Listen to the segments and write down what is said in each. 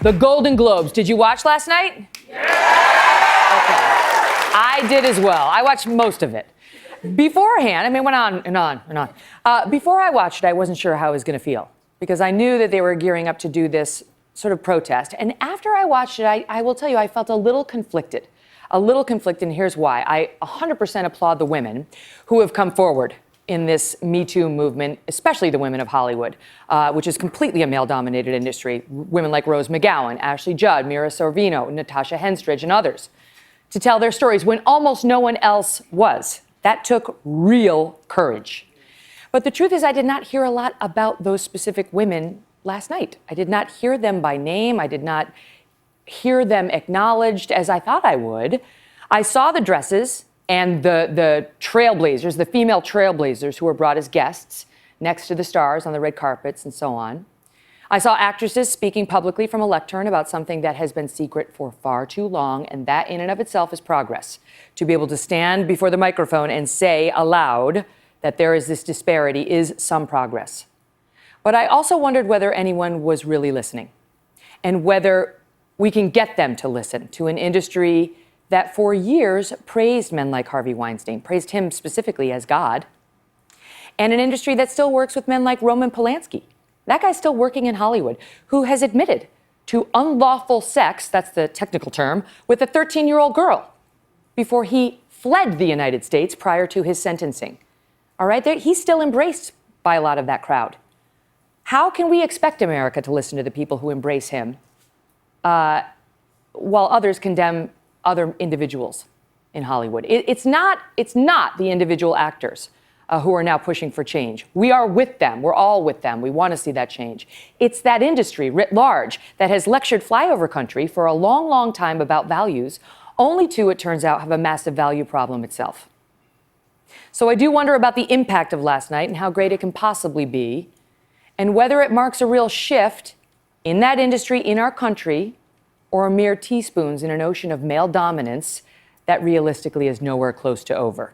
The Golden Globes. Did you watch last night? Yeah! Okay. I did as well. I watched most of it. Beforehand, I mean, it went on and on and on. Before I watched it, I wasn't sure how I was going to feel because I knew that they were gearing up to do this sort of protest. And after I watched it, I will tell you, I felt a little conflicted. And here's why. I 100% applaud the women who have come forward in this Me Too movement, especially the women of Hollywood, which is completely a male-dominated industry. Women like Rose McGowan, Ashley Judd, Mira Sorvino, Natasha Henstridge, and others, to tell their stories when almost no one else was. That took real courage. But the truth is, I did not hear a lot about those specific women last night. I did not hear them by name. I did not hear them acknowledged as I thought I would. I saw the dresses and the trailblazers, the female trailblazers who were brought as guests next to the stars on the red carpets and so on. I saw actresses speaking publicly from a lectern about something that has been secret for far too long, and that in and of itself is progress. To be able to stand before the microphone and say aloud that there is this disparity is some progress. But I also wondered whether anyone was really listening and whether we can get them to listen to an industry that for years praised men like Harvey Weinstein, praised him specifically as God, and an industry that still works with men like Roman Polanski. That guy's still working in Hollywood, who has admitted to unlawful sex, that's the technical term, with a 13-year-old girl before he fled the United States prior to his sentencing. All right, he's still embraced by a lot of that crowd. How can we expect America to listen to the people who embrace him while others condemn other individuals in Hollywood? It's not the individual actors who are now pushing for change. We are with them. We're all with them. We want to see that change. It's that industry writ large that has lectured flyover country for a long, long time about values, only to, it turns out, have a massive value problem itself. So I do wonder about the impact of last night and how great it can possibly be, and whether it marks a real shift in that industry, in our country, or mere teaspoons in an ocean of male dominance that realistically is nowhere close to over.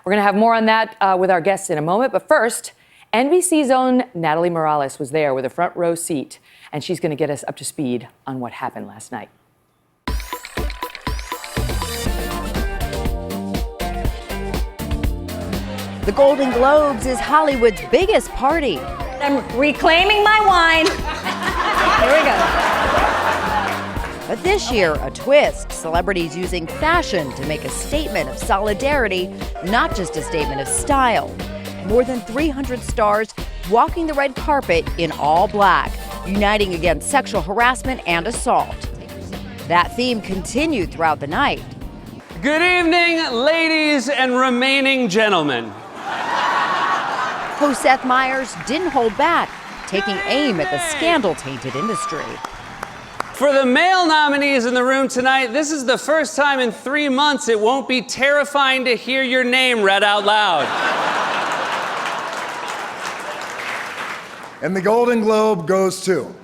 We're going to have more on that with our guests in a moment. But first, NBC's own Natalie Morales was there with a front row seat, and she's going to get us up to speed on what happened last night. The Golden Globes is Hollywood's biggest party. I'm reclaiming my wine. Here we go. But this year, a twist. Celebrities using fashion to make a statement of solidarity, not just a statement of style. More than 300 stars walking the red carpet in all black, uniting against sexual harassment and assault. That theme continued throughout the night. Good evening, ladies and remaining gentlemen. Host Seth Meyers didn't hold back, taking aim at the scandal-tainted industry. For the male nominees in the room tonight, this is the first time in 3 months it won't be terrifying to hear your name read out loud. And the Golden Globe goes to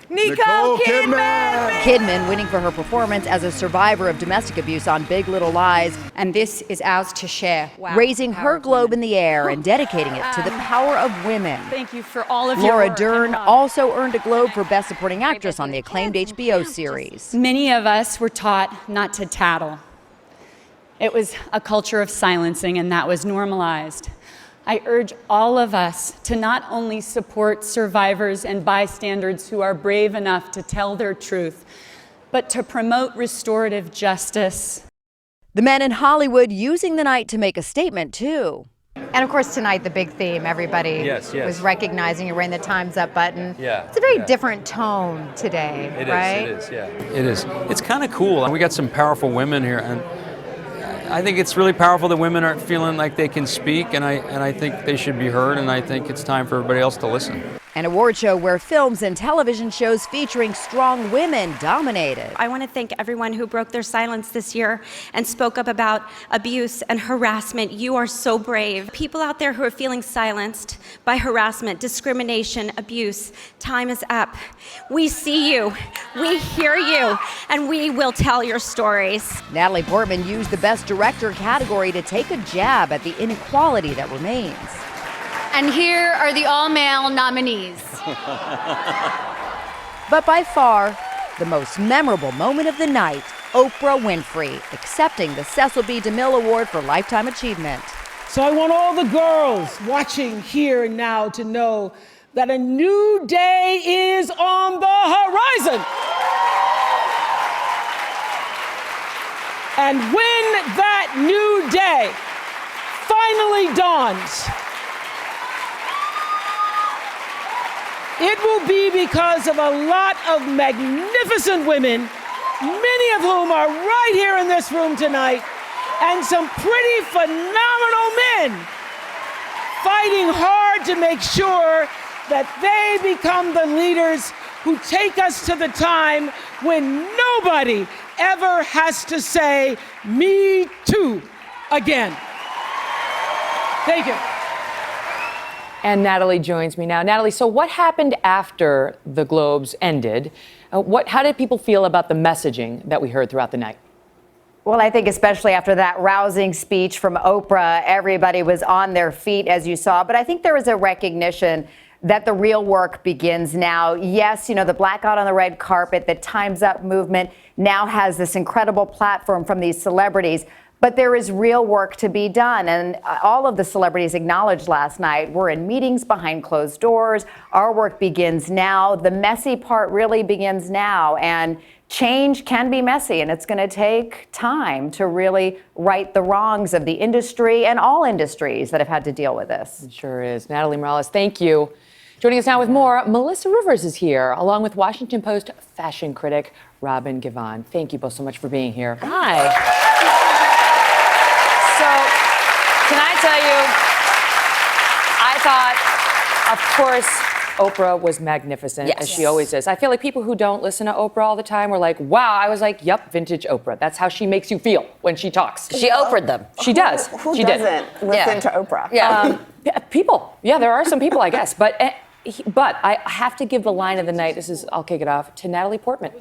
Nicole Kidman! Kidman winning for her performance as a survivor of domestic abuse on Big Little Lies, And this is ours to share. Wow. raising her globe in the air and dedicating it to the power of women. Thank you for all of your Laura work Dern and love. also earned a Globe for Best Supporting Actress on the acclaimed HBO series. Many of us were taught not to tattle. It was a culture of silencing, and that was normalized. I urge all of us to not only support survivors and bystanders who are brave enough to tell their truth, but to promote restorative justice. The men in Hollywood using the night to make a statement, too. And of course, tonight, the big theme, everybody was recognizing you're wearing the Time's Up button. Yeah. It's a very different tone today, right? It is, yeah. It is. It's kind of cool. And we got some powerful women here, and I think it's really powerful that women are feeling like they can speak, and I think they should be heard, and I think it's time for everybody else to listen. An award show where films and television shows featuring strong women dominated. I want to thank everyone who broke their silence this year and spoke up about abuse and harassment. You are so brave. People out there who are feeling silenced by harassment, discrimination, abuse, time is up. We see you, we hear you, and we will tell your stories. Natalie Portman used the Best Director category to take a jab at the inequality that remains. And here are the all-male nominees. But by far, the most memorable moment of the night, Oprah Winfrey accepting the Cecil B. Demille Award for Lifetime Achievement. So I want all the girls watching here and now to know that a new day is on the horizon. And when that new day finally dawns, it will be because of a lot of magnificent women, many of whom are right here in this room tonight, and some pretty phenomenal men fighting hard to make sure that they become the leaders who take us to the time when nobody ever has to say, "Me too," again. Thank you. And Natalie joins me now. Natalie, so what happened after the Globes ended? How did people feel about the messaging that we heard throughout the night? Well, I think especially after that rousing speech from Oprah, everybody was on their feet, as you saw. But I think there was a recognition that the real work begins now. Yes, the blackout on the red carpet, the Time's Up movement now has this incredible platform from these celebrities. But there is real work to be done. And all of the celebrities acknowledged last night, we're in meetings behind closed doors. Our work begins now. The messy part really begins now. And change can be messy, and it's going to take time to really right the wrongs of the industry and all industries that have had to deal with this. It sure is. Natalie Morales, thank you. Joining us now with more, Melissa Rivers is here, along with Washington Post fashion critic Robin Givhan. Thank you both so much for being here. Hi. So, can I tell you, I thought, of course, Oprah was magnificent, as she always is. I feel like people who don't listen to Oprah all the time were like, wow. I was like, yep, vintage Oprah. That's how she makes you feel when she talks. She Oprah'd them. She does. Who she doesn't listen to Oprah? Yeah. People. Yeah, there are some people, I guess. But I have to give the line of the night, I'll kick it off, to Natalie Portman.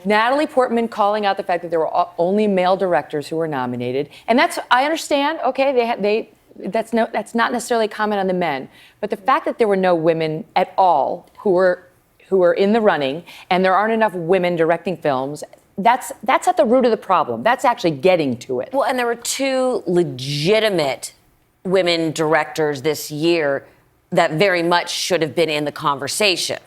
Natalie Portman calling out the fact that there were only male directors who were nominated. And I understand, okay, that's not necessarily a comment on the men. But the fact that there were no women at all who were in the running, and there aren't enough women directing films, that's at the root of the problem. That's actually getting to it. Well, and there were two legitimate women directors this year that very much should have been in the conversation.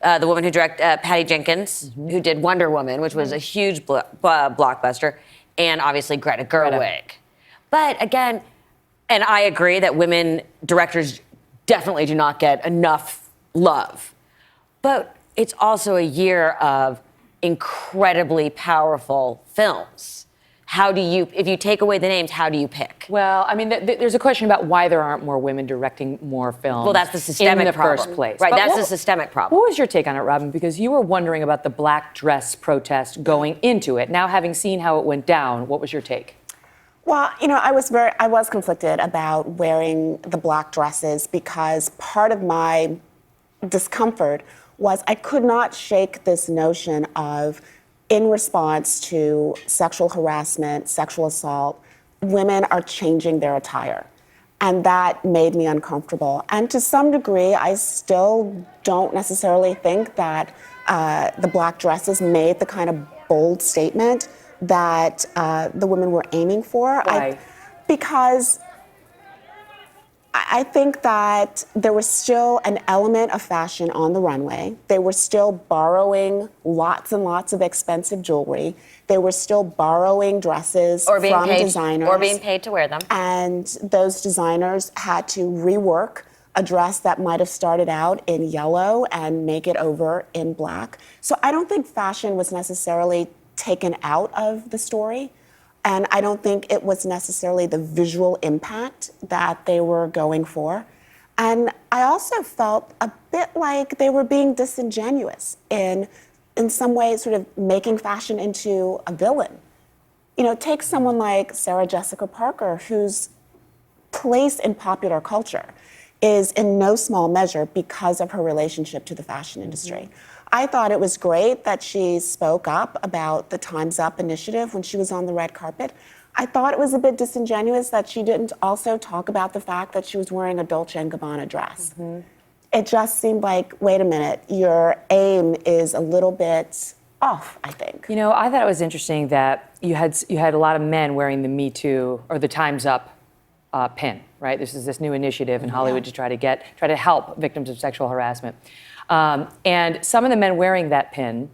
The woman who directed Patty Jenkins, who did Wonder Woman, which was a huge blockbuster, and obviously Greta Gerwig. But again, and I agree that women directors definitely do not get enough love. But it's also a year of incredibly powerful films. If you take away the names, how do you pick? Well, I mean, there's a question about why there aren't more women directing more films. Well, that's the systemic problem. In the first place. Right, But that's the systemic problem. What was your take on it, Robin? Because you were wondering about the black dress protest going into it. Now, having seen how it went down, what was your take? Well, I was conflicted about wearing the black dresses because part of my discomfort was I could not shake this notion of, in response to sexual harassment, sexual assault, women are changing their attire. And that made me uncomfortable. And to some degree, I still don't necessarily think that the black dresses made the kind of bold statement that the women were aiming for. Why? Because I think that there was still an element of fashion on the runway. They were still borrowing lots and lots of expensive jewelry. They were still borrowing dresses from designers. Or being paid to wear them. And those designers had to rework a dress that might have started out in yellow and make it over in black. So I don't think fashion was necessarily taken out of the story. And I don't think it was necessarily the visual impact that they were going for. And I also felt a bit like they were being disingenuous in some ways, sort of making fashion into a villain. Take someone like Sarah Jessica Parker, whose place in popular culture is in no small measure because of her relationship to the fashion industry. I thought it was great that she spoke up about the Time's Up initiative when she was on the red carpet. I thought it was a bit disingenuous that she didn't also talk about the fact that she was wearing a Dolce & Gabbana dress. it just seemed like, wait a minute, your aim is a little bit off, I think. You know, I thought it was interesting that you had a lot of men wearing the Me Too or the Time's Up pin, right? This is this new initiative in Hollywood to try to help victims of sexual harassment. And some of the men wearing that pin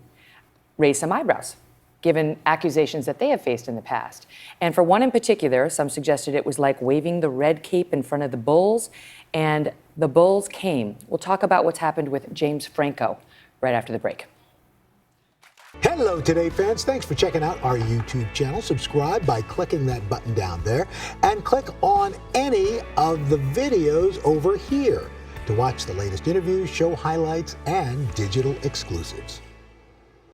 raised some eyebrows, given accusations that they have faced in the past. And for one in particular, some suggested it was like waving the red cape in front of the bulls, and the bulls came. We'll talk about what's happened with James Franco right after the break. Hello, Today fans. Thanks for checking out our YouTube channel. Subscribe by clicking that button down there and click on any of the videos over here to watch the latest interviews, show highlights, and digital exclusives.